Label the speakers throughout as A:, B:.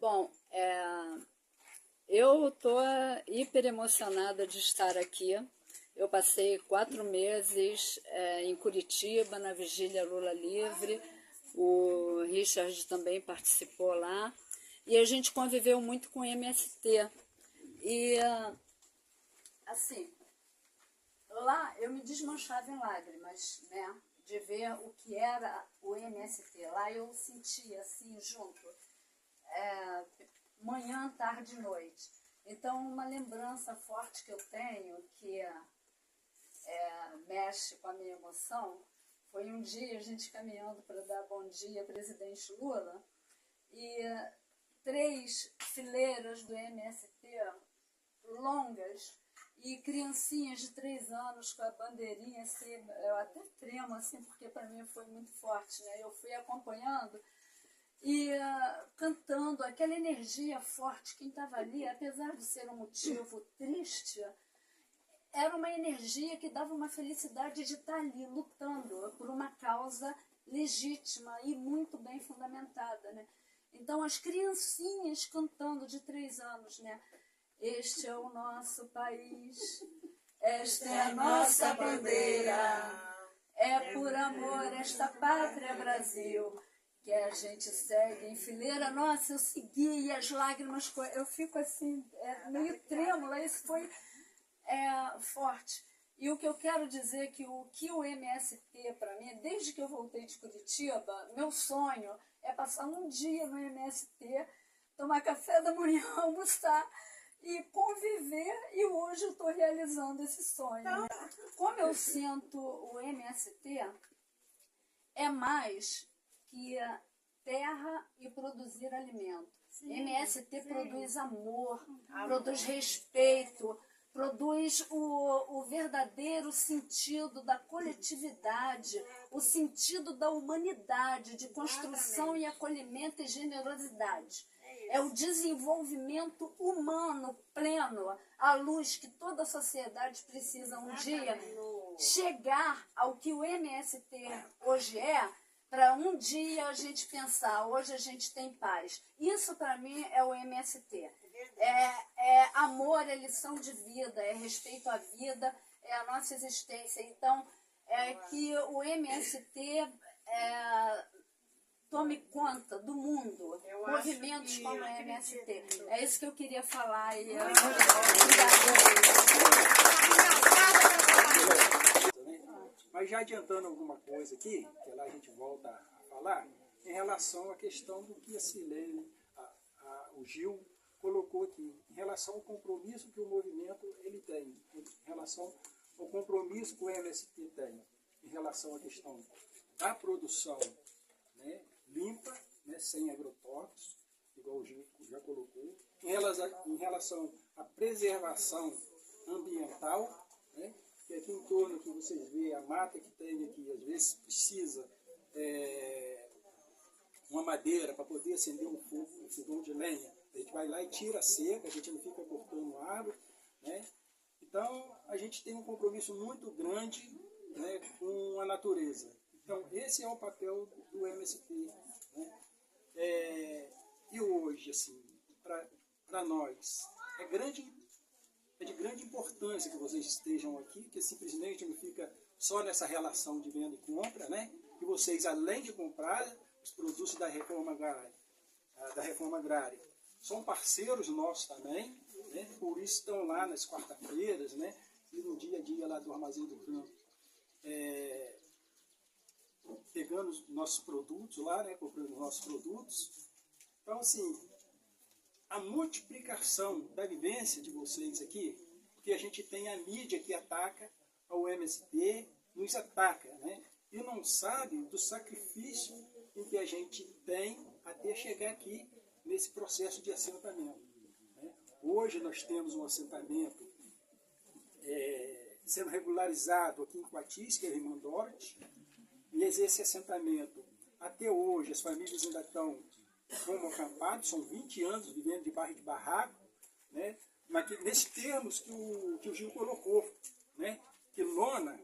A: Bom, eu estou hiper emocionada de estar aqui. Eu passei 4 meses em Curitiba, na Vigília Lula Livre. O Richard também participou lá. E a gente conviveu muito com o MST. E, assim, lá eu me desmanchava em lágrimas, né? De ver o que era o MST. Lá eu sentia, assim, junto. Manhã, tarde e noite. Então, uma lembrança forte que eu tenho, que mexe com a minha emoção, foi um dia a gente caminhando para dar bom dia ao presidente Lula, e 3 fileiras do MST longas, e criancinhas de 3 anos com a bandeirinha, assim, eu até tremo, assim, porque para mim foi muito forte, né? Eu fui acompanhando e cantando aquela energia forte. Quem estava ali, apesar de ser um motivo triste, era uma energia que dava uma felicidade de estar ali lutando por uma causa legítima e muito bem fundamentada, né? Então as criancinhas cantando de 3 anos, né? Este é o nosso país, esta é a nossa bandeira, é por amor esta pátria Brasil que a gente segue em fileira. Nossa, eu segui e as lágrimas, eu fico assim, meio trêmula. Isso foi forte. E o que eu quero dizer é que o MST, para mim, desde que eu voltei de Curitiba, meu sonho é passar um dia no MST, tomar café da manhã, almoçar e conviver, e hoje eu estou realizando esse sonho. Né? Como eu sinto o MST, é mais que terra e produzir alimento. Sim, MST produz amor, produz respeito, produz o verdadeiro sentido da coletividade, o sentido da humanidade, de construção e acolhimento e generosidade. É o desenvolvimento humano pleno, a luz que toda a sociedade precisa um dia chegar ao que o MST hoje para um dia a gente pensar, hoje a gente tem paz. Isso para mim é o MST. É amor, é lição de vida, é respeito à vida, é a nossa existência. Então, que o MST tome conta do mundo, movimentos como o MST. É isso que eu queria falar. E
B: Mas já adiantando alguma coisa aqui, que lá a gente volta a falar, em relação à questão do que a Silene, o Gil, colocou aqui, em relação ao compromisso que o movimento ele tem, em relação ao compromisso que o MST tem, em relação à questão da produção, né, limpa, né, sem agrotóxicos, igual o Gil já colocou, em relação à preservação ambiental, né, que aqui em torno que vocês veem a mata que tem aqui, às vezes precisa uma madeira para poder acender um fogão de lenha. A gente vai lá e tira a seca, a gente não fica cortando árvore, né? Então a gente tem um compromisso muito grande, né, com a natureza. Então esse é o papel do MST, né? E hoje, assim, para nós, é de grande importância que vocês estejam aqui, que simplesmente não fica só nessa relação de venda e compra, né? Que vocês, além de comprar os produtos da reforma agrária, são parceiros nossos também, né? Por isso estão lá nas quarta-feiras, né? E no dia a dia lá do Armazém do Campo, pegando os nossos produtos lá, né? Comprando os nossos produtos. Então, assim, a multiplicação da vivência de vocês aqui, porque a gente tem a mídia que ataca ao MST, nos ataca, né? E não sabe do sacrifício em que a gente tem até chegar aqui nesse processo de assentamento, né? Hoje nós temos um assentamento sendo regularizado aqui em Coatis, que é Rimandorte, e esse assentamento, até hoje, as famílias ainda estão como acampados, são 20 anos vivendo de barro de barraco, né? Mas nesses termos que o Gil colocou, né? Que lona,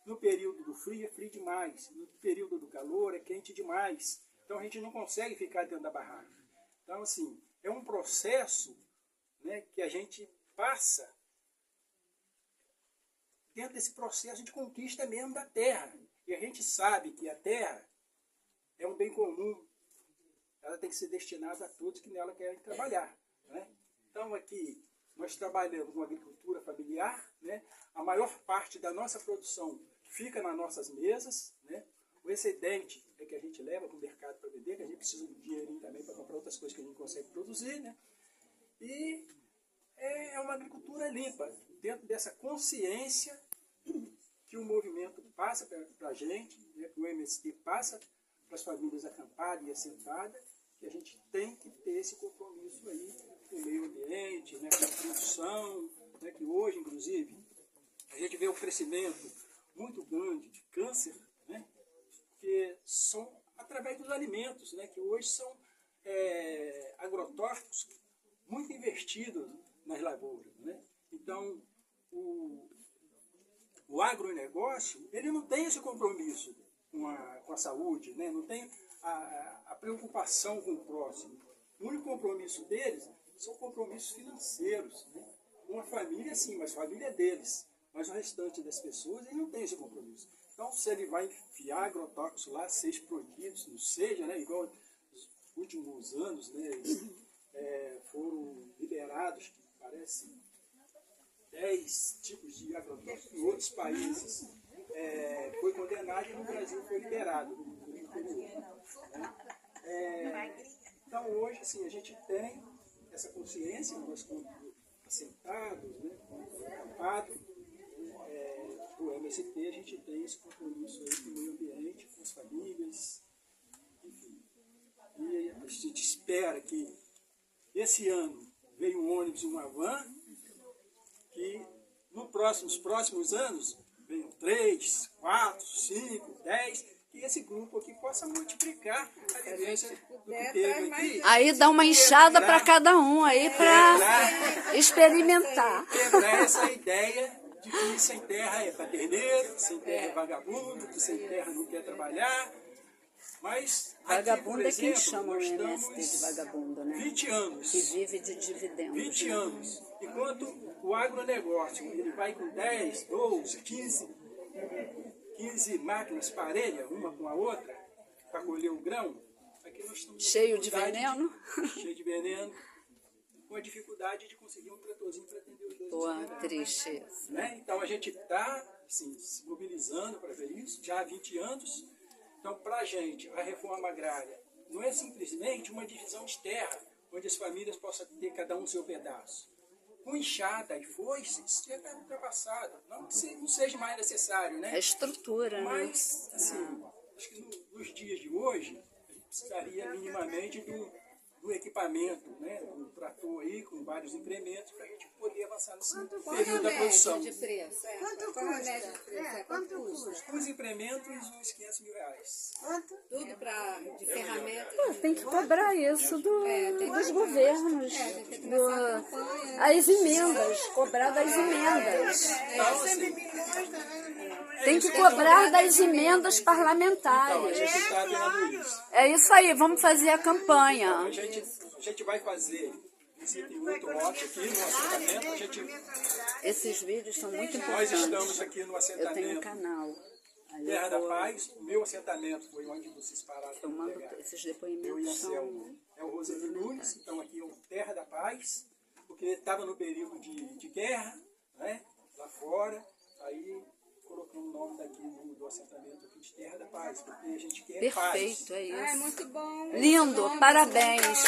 B: no período do frio, é frio demais, no período do calor, é quente demais. Então a gente não consegue ficar dentro da barraca. Então, assim, um processo, né, que a gente passa. Dentro desse processo a gente conquista mesmo da terra. E a gente sabe que a terra é um bem comum. Ela tem que ser destinada a todos que nela querem trabalhar, né? Então aqui nós trabalhamos com agricultura familiar, né? A maior parte da nossa produção fica nas nossas mesas, né? O excedente é que a gente leva para o mercado para vender, que a gente precisa de dinheirinho também para comprar outras coisas que a gente consegue produzir, né? E é uma agricultura limpa, dentro dessa consciência que o movimento passa para a gente, né? Que o MST passa para as famílias acampadas e assentadas, que a gente tem que ter esse compromisso aí com o meio ambiente, né? Com a produção, né? Que hoje, inclusive, a gente vê um crescimento muito grande de câncer, né? Que são através dos alimentos, né? Que hoje são agrotóxicos muito investidos nas lavouras, né? Então, o agronegócio, ele não tem esse compromisso com a saúde, né? Não tem a preocupação com o próximo. O único compromisso deles são compromissos financeiros, né? Uma família, sim, mas a família é deles. Mas o restante das pessoas, ele não tem esse compromisso. Então, se ele vai enfiar agrotóxicos lá, seja proibidos, não seja, né? Igual nos últimos anos, né? Foram liberados, que parece 10 tipos de agrotóxicos em outros países. Foi condenado e no Brasil foi liberado. Então hoje assim, a gente tem essa consciência, nós como assentados, né, acampados, do MST, a gente tem esse compromisso aí com o meio ambiente, com as famílias, enfim. E a gente espera que esse ano venha um ônibus e uma van, que nos próximos anos venham 3, 4, 5, 10, que esse grupo aqui possa multiplicar a vivência do que teve aqui.
A: Aí dá uma enxada para cada um aí para experimentar.
B: Quebrar essa ideia de que sem terra é paterneiro, sem terra é vagabundo, que sem terra não quer trabalhar. Mas
A: Vagabundo
B: aqui, por exemplo,
A: é quem chama o
B: nós
A: MST
B: estamos
A: de vagabundo, né?
B: 20 anos.
A: Que vive de dividendos.
B: 20 anos. Enquanto o agronegócio ele vai com 10, 12, 15 máquinas parelhas, uma com a outra, para colher o grão, aqui nós estamos
A: cheio de veneno.
B: Cheio de veneno, com a dificuldade de conseguir um tratorzinho para atender os dois.
A: Pô, triste isso.
B: Né? Então a gente está assim, se mobilizando para ver isso, já há 20 anos. Então, para a gente, a reforma agrária não é simplesmente uma divisão de terra, onde as famílias possam ter cada um seu pedaço. Com enxada e foice, isso já está ultrapassado. Não que não seja mais necessário, né?
A: É estrutura,
B: mas, assim, acho que nos dias de hoje, a gente precisaria minimamente do equipamento, né? Um trator aí com vários implementos para a gente poder avançar nesse período da produção.
C: De preço? Quanto custa? Quanto custa?
B: Os implementos, uns R$500 mil.
C: Tudo de ferramentas.
A: Pô, tem que cobrar isso dos governos. As emendas, cobrar das emendas.
B: Então, assim,
A: Tem que cobrar das emendas parlamentares.
B: a gente está vendo isso.
A: É isso aí, vamos fazer a campanha.
B: A gente vai fazer visita em 8 lotes aqui no assentamento.
A: Esses vídeos são muito
B: Nós
A: importantes.
B: estamos aqui no
A: Eu tenho um
B: assentamento
A: canal. Aí
B: Terra
A: eu
B: da
A: vou-
B: Paz. O meu assentamento foi onde vocês pararam
A: Eu
B: para
A: mando
B: pegar.
A: esses
B: Eu e
A: depoimentos.
B: Anselmo. É o Roseli Nunes, então aqui é o Terra da Paz, porque estava no período de guerra, né, lá fora, aí colocamos o nome daqui do assentamento aqui de Terra da Paz, porque a gente quer paz.
A: Perfeito, é isso.
C: Muito bom.
A: Lindo, parabéns.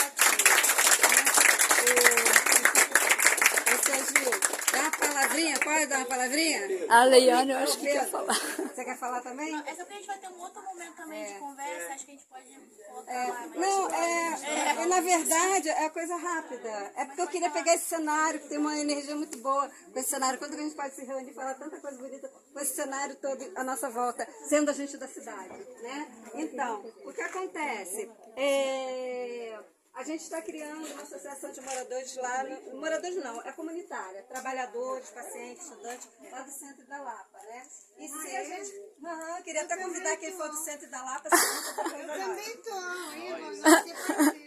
C: Dá uma palavrinha, pode dar uma palavrinha?
A: A Leiane, eu acho que quer falar.
C: Você quer falar também?
D: É só que a gente vai ter um outro momento também de conversa, acho que a gente pode voltar lá. Mas...
C: Não, na verdade, é coisa rápida. É porque eu queria pegar esse cenário, que tem uma energia muito boa com esse cenário. Quando a gente pode se reunir e falar tanta coisa bonita com esse cenário todo à nossa volta, sendo a gente da cidade, né? Então, o que acontece? A gente está criando uma associação de moradores lá, moradores não, é comunitária, trabalhadores, pacientes, estudantes, lá do centro da Lapa, né? E se a gente... queria até convidar quem for do centro da Lapa. Eu também estou,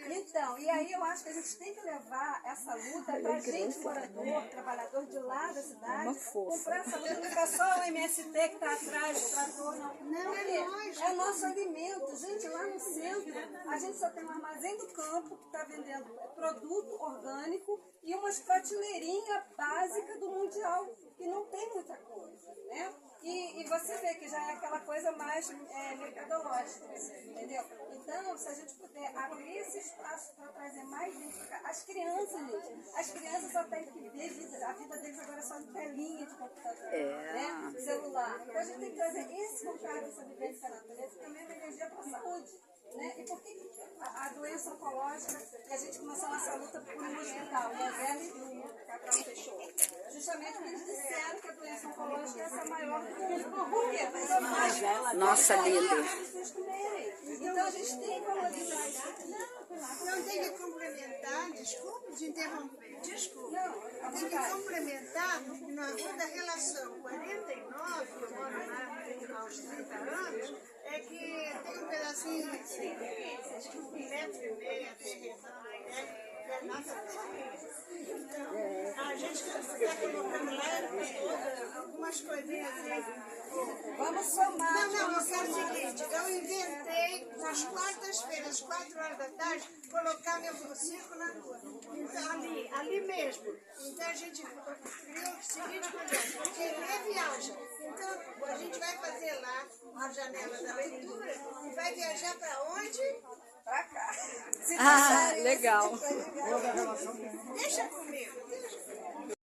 C: Então, e aí eu acho que a gente tem que levar essa luta para a gente, morador, trabalhador de lá da cidade, comprar essa luta, não ficar só o MST que está atrás do trator, não. Porque é nosso alimento. Gente, lá no centro, a gente só tem um armazém do campo que está vendendo produto orgânico e umas prateleirinhas básicas do Mundial, que não tem muita coisa, né? E você vê que já é aquela coisa mais mercadológica, entendeu? Então, se a gente puder abrir esse espaço para trazer mais gente para cá, as crianças só têm que ver a vida deles agora é só de telinha de computador, né? Celular. Então a gente tem que trazer esse contato, essa vivência com a natureza, também é uma energia para a saúde. Né? E por que a doença oncológica, que a gente começou nossa luta por um hospital, o Zé e o Cabral fechou? Justamente porque eles disseram que a doença oncológica é essa maior do mundo. Por quê? Porque é mais
E: Nossa líder.
C: Então a gente tem que valorizar isso.
F: Não, tem que complementar, desculpe de interromper, desculpe.
C: Não,
F: Tem que complementar na rua da relação 49, que eu moro lá há uns 30 anos, é que tem um pedacinho assim, 1,5 metro até redonda, né? Então, a gente está colocando lá algumas coisinhas assim.
C: vamos somar.
F: Não, eu quero o seguinte, eu inventei nas quartas-feiras, às 4 horas da tarde, colocar meu monociclo na rua. Então, ali mesmo. Então a gente criou o seguinte projeto, porque ele viaja. Então a gente vai fazer lá a janela da leitura e vai viajar para onde?
C: Pra cá.
E: Ah, legal.
F: Deixa comigo.